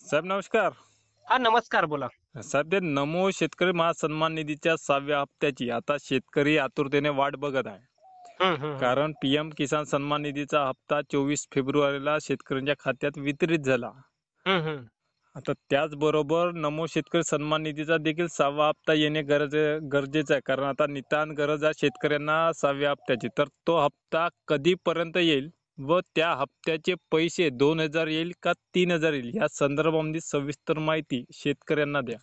साहेब नमस्कार. हा, नमस्कार. बोला. साहेब ते नमो शेतकरी महासन्मान निधीच्या 6व्या हप्त्याची आता शेतकरी आतुरतेने वाट बघत आहे. हं, हं, हं. कारण पीएम किसान सन्मान निधीचा हप्ता 24 फेब्रुवारीला शेतकऱ्यांच्या खात्यात वितरित झाला. हं, हं. आता त्याचबरोबर नमो शेतकरी सन्मान निधीचा देखील 6वा हप्ता येणे गरजेचं आहे. कारण आता नितांत गरज आहे शेतकऱ्यांना 6व्या हप्त्याची. तर तो हप्ता कधीपर्यंत येईल व त्या हप्त्याचे पैसे 2,000 येईल का 3,000 येईल या संदर्भामध्ये सविस्तर माहिती शेतकऱ्यांना द्या.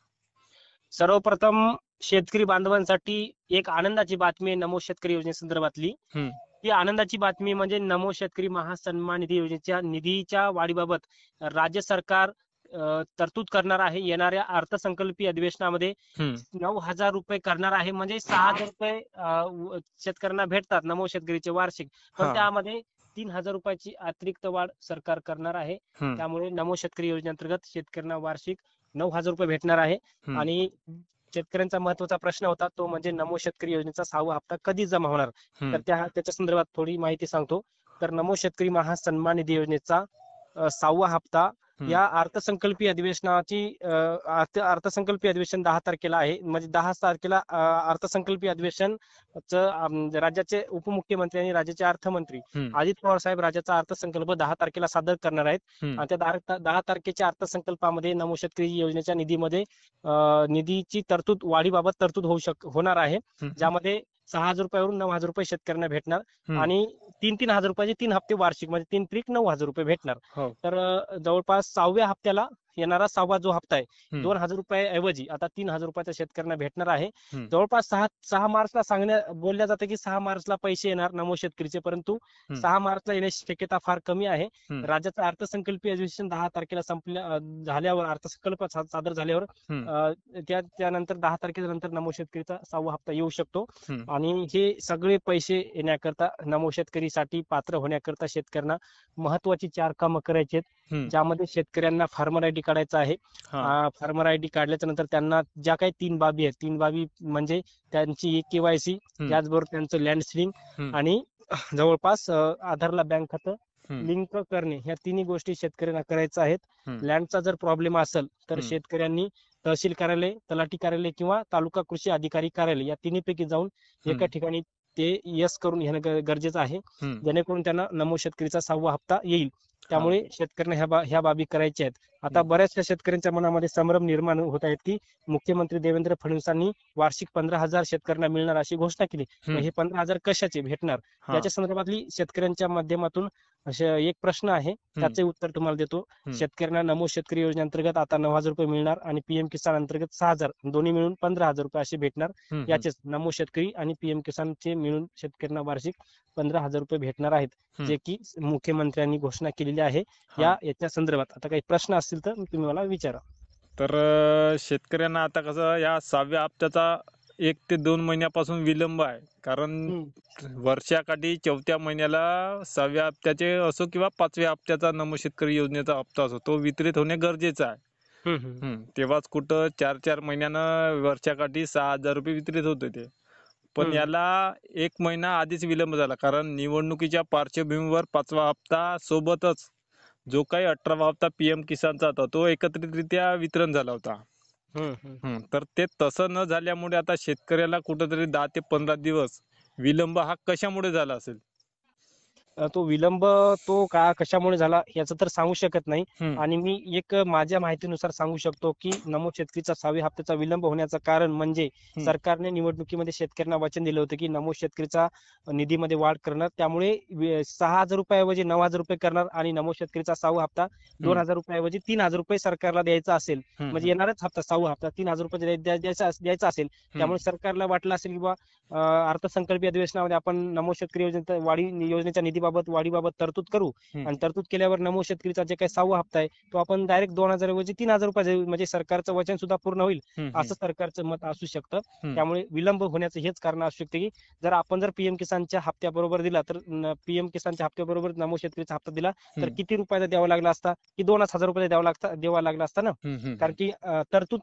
सर्वप्रथम शेतकरी बांधवांसाठी एक आनंदाची बातमी आहे नमो शेतकरी योजनेसंदर्भातली. हं, ती आनंदाची बातमी म्हणजे नमो शेतकरी महासन्मान निधी योजनेच्या निधीच्या वाढीबाबत राज्य सरकार तरतूद करणार आहे. येणाऱ्या अर्थसंकल्पीय अधिवेशनामध्ये हं. 9,000 रुपये करणार आहे. म्हणजे 6,000 रुपये शेतकऱ्यांना भेटतात नमो शेतकरीचे वार्षिक. पण हां. त्यामध्ये 3,000 रुपयाची अतिरिक्त वाढ सरकार करणार आहे. हं, त्यामुळे नमो शेतकरी योजनेअंतर्गत शेतकऱ्यांना वार्षिक 9,000 रुपये भेटणार आहे. हं, आणि शेतकऱ्यांचा महत्वाचा प्रश्न होता तो म्हणजे नमो शेतकरी योजनेचा 6वा हप्ता कधी जमा होणार. हं, तर त्याच्या संदर्भात थोडी माहिती सांगतो. तर नमो शेतकरी महासन्मान निधी योजनेचा 6वा हप्ता हं, या अर्थसंकल्पीय अधिवेशनाची अर्थसंकल्पीय अधिवेशन 10 तारखेला आहे. म्हणजे 10 तारखेला अर्थसंकल्पीय अधिवेशन राज्याचे उपमुख्यमंत्री आणि राज्याचे अर्थमंत्री हं, अजित पवार साहेब राज्याचा अर्थसंकल्प 10 तारखेला सादर करणार आहेत. हं, आणि त्या 10 तारखेच्या अर्थसंकल्पामध्ये नमो शेतकरी योजनेच्या निधीमध्ये निधीची वाढीबाबत तरतूद होणार आहे. हं, ज्यामध्ये 6,000 रुपयावरून 9,000 रुपये शेतकऱ्यांना भेटणार. हं. आणि 3,000 रुपयाचे 3 हप्ते वार्षिक म्हणजे 3 त्रिक 9,000 रुपये भेटणार. हो. तर जवळपास 6व्या हप्त्याला येणारा 6वा जो हप्ता आहे हं, 2,000 रुपयाऐवजी आता 3,000 रुपयाचा शेतकऱ्यांना भेटणार आहे. हं, जवळपास 6 मार्चला बोलल्या जातं की 6 मार्चला पैसे येणार नमो शेतकरीचे, परंतु हं, 6 मार्चला येण्याची शक्यता फार कमी आहे. हं, राज्याचं अर्थसंकल्पीय अधिवेशन 10 तारखेला झाल्यावर अर्थसंकल्प सादर झाल्यावर हं, त्यानंतर 10 तारखेनंतर नमो शेतकरीचा 6वा हप्ता येऊ शकतो. हं, आणि हे सगळे पैसे येण्याकरता नमो शेतकरीसाठी पात्र होण्याकरता शेतकऱ्यांना महत्वाची 4 कामं करायची आहेत. हं. ज्यामध्ये शेतकऱ्यांना फार्मर आयडी काढायचा आहे. हां. फार्मर आयडी काढल्याच्या नंतर त्यांना ज्या काही 3 बाबी आहेत, 3 बाबी म्हणजे त्यांची केवायसी, हं, त्याचबरोबर त्यांचं लँड सिलिंग हं, आणि जवळपास आधारला बँक खातं हं, लिंक करणे, ह्या तिन्ही गोष्टी शेतकऱ्यांना करायच्या आहेत. हं, लँडचा जर प्रॉब्लेम असेल तर हं, शेतकऱ्यांनी तहसील कार्यालय, तलाठी कार्यालय किंवा तालुका कृषी अधिकारी कार्यालय या तिन्हीपैकी जाऊन एका हं, ठिकाणी ते यस करून घेणं गरजेचं आहे. हं. जेणेकरून त्यांना नमो शेतकरीचा 6वा हप्ता येईल. हां. त्यामुळे शेतकऱ्यांना ह्या बाबी करायच्या आहेत. आता हं, बऱ्याचशा शेतकऱ्यांच्या मनामध्ये संभ्रम निर्माण होत आहेत की मुख्यमंत्री देवेंद्र फडणवीसांनी वार्षिक 15,000 शेतकऱ्यांना मिळणार अशी घोषणा केली. मग हं. हे 15,000 कशाचे भेटणार हां. याच्या संदर्भातली शेतकऱ्यांच्या माध्यमातून एक प्रश्न आहे, हं, त्याचे उत्तर तुम्हाला देतो. हं, शेतकऱ्यांना नमो शेतकरी योजनेअंतर्गत आता 9,000 रुपये मिळणार आणि पीएम किसान अंतर्गत 6,000, दोन्ही मिळून 15,000 रुपये असे भेटणार. हं, हं, याचेच नमो शेतकरी आणि पीएम किसानचे मिळून शेतकऱ्यांना वार्षिक 15,000 रुपये भेटणार आहेत. हं. जे की मुख्यमंत्र्यांनी घोषणा केलेली आहे. हां. याच्या संदर्भात आता काही प्रश्न असतील तर तुम्ही मला विचारा. तर शेतकऱ्यांना आता कसं या 6व्या हप्त्याचा 1 ते 2 महिन्यापासून विलंब आहे. कारण हम्म. वर्षाकाठी 4थ्या महिन्याला 6व्या हप्त्याचे असो किंवा 5व्या हप्त्याचा नमो शेतकरी योजनेचा हप्ता असो तो वितरित होणे गरजेचं आहे. हम्म. हम्म. तेव्हाच कुठं 4-4 महिन्यानं वर्षाकाठी 6,000 रुपये वितरित होत होते. पण हम्म. याला 1 महिना आधीच विलंब झाला. कारण निवडणुकीच्या पार्श्वभूमीवर 5वा हप्ता सोबतच जो काही 18वा हप्ता पीएम किसानचा होता तो एकत्रितरित्या वितरण झाला होता. हम्म. हम्म. तर ते तसं न झाल्यामुळे आता शेतकऱ्याला कुठंतरी 10 ते 15 दिवस विलंब हा कशामुळे झाला असेल? तो विलंब कशामुळे झाला याचं तर सांगू शकत नाही. हं, आणि मी एक माझ्या माहितीनुसार सांगू शकतो की नमो शेतकरीचा 6व्या हप्त्याचा विलंब होण्याचं कारण म्हणजे हं, सरकारने निवडणुकीमध्ये शेतकऱ्यांना वचन दिलं होतं की नमो शेतकरीचा निधीमध्ये वाढ करणार. त्यामुळे 6,000 रुपयाऐवजी 9,000 रुपये करणार आणि नमो शेतकरीचा 6वा हप्ता हं, 2,000 रुपयाऐवजी 3,000 रुपये सरकारला द्यायचा असेल. हं, म्हणजे हं, येणारच हप्ता 6वा हप्ता 3,000 रुपये द्यायचा असेल. हं, त्यामुळे सरकारला वाटलं असेल की बा अर्थसंकल्पीय अधिवेशनामध्ये आपण नमो शेतकरी योजनेच्या निधीबाबत वाढीबाबत तरतूद करू. हं, आणि तरतूद केल्यावर नमो शेतकरीचा जे काही 6वा हप्ता आहे तो आपण डायरेक्ट 2,000 ऐवजी 3,000 रुपये देऊ. म्हणजे सरकारचं वचन सुद्धा पूर्ण होईल हं, हं, असं सरकारचं मत असू शकतं. हं, त्यामुळे विलंब होण्याचं हेच कारण असू शकते की जर आपण पीएम किसानच्या हप्त्याबरोबर दिला तर पीएम किसानच्या हप्त्याबरोबर नमो शेतकरीचा हप्ता दिला तर हं, किती रुपयाचा द्यावा लागला असता की 2,000 रुपये द्यावा लागला असता ना. हं, हं, कारण हं. की तरतूद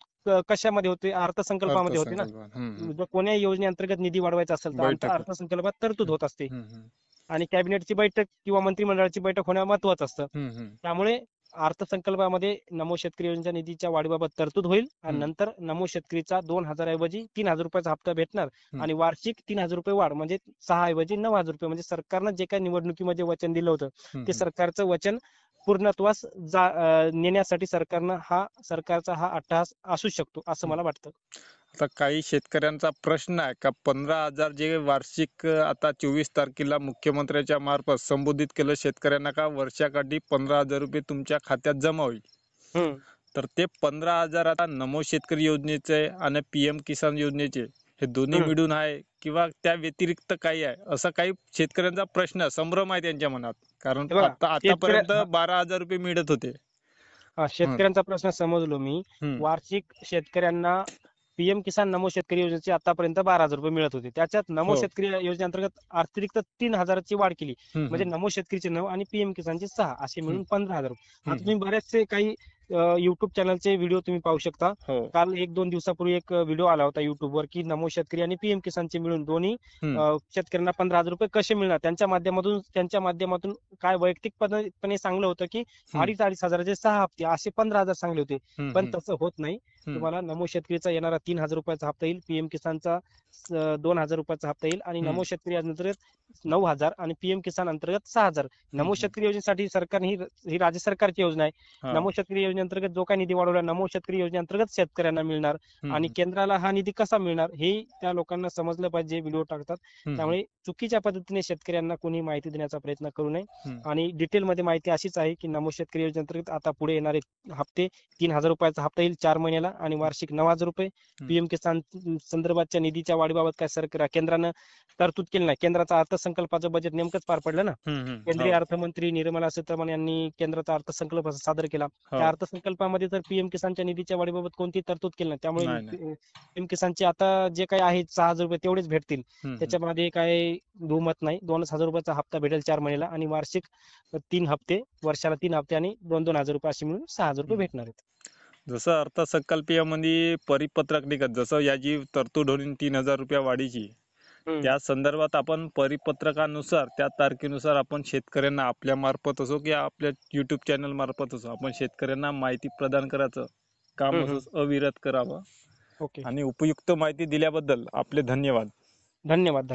कशामध्ये होते, अर्थसंकल्पामध्ये होते ना. अर्थसंकल्प. हं, हं. जर कोण्याही योजनेअंतर्गत निधी वाढवायचा असेल तर बैठक होते. अर्थसंकल्पात तरतूद हं, होत असते. हं, हं, आणि कॅबिनेटची बैठक किंवा मंत्रिमंडळाची बैठक होणं महत्वाचं असतं. हं, हं, त्यामुळे अर्थसंकल्पामध्ये नमो शेतकरी योजनेच्या निधीच्या वाढीबाबत तरतूद होईल आणि हम्म. नंतर नमो शेतकरीचा 2,000 ऐवजी 3,000 रुपयाचा हप्ता भेटणार आणि वार्षिक 3,000 रुपये वाढ म्हणजे 6 ऐवजी 9,000 रुपये म्हणजे सरकारनं जे काही निवडणुकीमध्ये वचन दिलं होतं ते सरकारचं वचन पूर्णत्वास नेण्यासाठी सरकारचा हा अट्टहास असू शकतो असं मला वाटतं. आता काही शेतकऱ्यांचा प्रश्न आहे का 15,000 जे वार्षिक आता 24 तारखेला मुख्यमंत्र्याच्या मार्फत संबोधित केलं शेतकऱ्यांना का वर्षाकाठी 15,000 रुपये तुमच्या खात्यात जमा होईल. हम्म. तर ते 15,000 आता नमो शेतकरी योजनेचे आणि पीएम किसान योजनेचे हे दोन्ही हम्म. मिळून आहे किंवा त्या व्यतिरिक्त काही आहे असा काही शेतकऱ्यांचा प्रश्न संभ्रम आहे त्यांच्या मनात. कारण हे बघा आतापर्यंत 12,000 रुपये मिळत होते. शेतकऱ्यांचा प्रश्न समजलो मी. हम्म. वार्षिक शेतकऱ्यांना पीएम किसान नमो शेतकरी योजनेचे आतापर्यंत 12,000 रुपये मिळत होते. त्याच्यात नमो हो. शेतकरी योजनेअंतर्गत अतिरिक्त 3,000 ची वाढ केली. हम्म. म्हणजे नमो शेतकरीचे 9 आणि पीएम किसानचे 6 असे मिळून 15,000. आता हम्म. तुम्ही बरेचसे काही युट्यूब चॅनलचे व्हिडिओ तुम्ही पाहू शकता. हो. काल 1-2 दिवसापूर्वी एक व्हिडिओ आला होता युट्यूबवर की नमो शेतकरी आणि पीएम किसानचे मिळून दोन्ही शेतकऱ्यांना 15,000 रुपये कसे मिळणार त्यांच्या माध्यमातून काय वैयक्तिकपणे सांगलं होतं की 2,500-2,500चे 6 हप्ते असे 15,000 सांगले होते. पण तसं होत नाही. तुम्हाला नमो शेतकरीचा येणारा 3,000 रुपयाचा हप्ता येईल, पीएम किसानचा 2,000 रुपयाचा हप्ता येईल आणि नमो शेतकरी अंतर्गत 9,000 आणि पीएम किसान अंतर्गत 6,000. नमो शेतकरी योजनेसाठी सरकारने ही राज्य सरकारची योजना आहे. नमो शेतकरी योजनेअंतर्गत जो काही निधी वाढवला नमो शेतकरी योजनेअंतर्गत शेतकऱ्यांना मिळणार आणि केंद्राला हा निधी कसा मिळणार हे त्या लोकांना समजलं पाहिजे. व्हिडिओ टाकतात त्यामुळे चुकीच्या पद्धतीने शेतकऱ्यांना कोणी माहिती देण्याचा प्रयत्न करू नये. आणि डिटेलमध्ये माहिती अशीच आहे की नमो शेतकरी योजनेअंतर्गत आता पुढे येणारे हप्ते 3,000 रुपयाचा हप्ता येईल 4 महिन्याला आणि वार्षिक 9,000 रुपये. पीएम किसान संदर्भातच्या निधीच्या वाढीबाबत काय सरकार केंद्रानं तरतूद केली नाही. केंद्राचा अर्थसंकल्पाचं बजेट नेमकंच पार पडलं ना. केंद्रीय अर्थमंत्री निर्मला सीतारामन यांनी केंद्राचा अर्थसंकल्प सादर केला. त्या अर्थसंकल्पामध्ये तर पीएम किसानच्या निधीच्या वाढीबाबत कोणती तरतूद केली नाही. त्यामुळे पीएम किसानचे आता जे काही आहे 6,000 रुपये तेवढेच भेटतील. त्याच्यामध्ये काही दुमत नाही. 2,000 रुपयाचा हप्ता भेटेल 4 महिन्याला आणि वार्षिक 3 हप्ते वर्षाला 3 हप्ते आणि 2,000 रुपये असे मिळून 6,000 रुपये भेटणार आहेत. जसं अर्थसंकल्पीयमध्ये परिपत्रक निघत जसं याची तरतूद होईल 3,000 रुपया वाढीची त्या संदर्भात आपण परिपत्रकानुसार त्या तारखेनुसार आपण शेतकऱ्यांना आपल्या मार्फत असो की आपल्या युट्यूब चॅनल मार्फत असो आपण शेतकऱ्यांना माहिती प्रदान करायचं काम अविरत करावं. ओके. आणि उपयुक्त माहिती दिल्याबद्दल आपले धन्यवाद. धन्यवाद.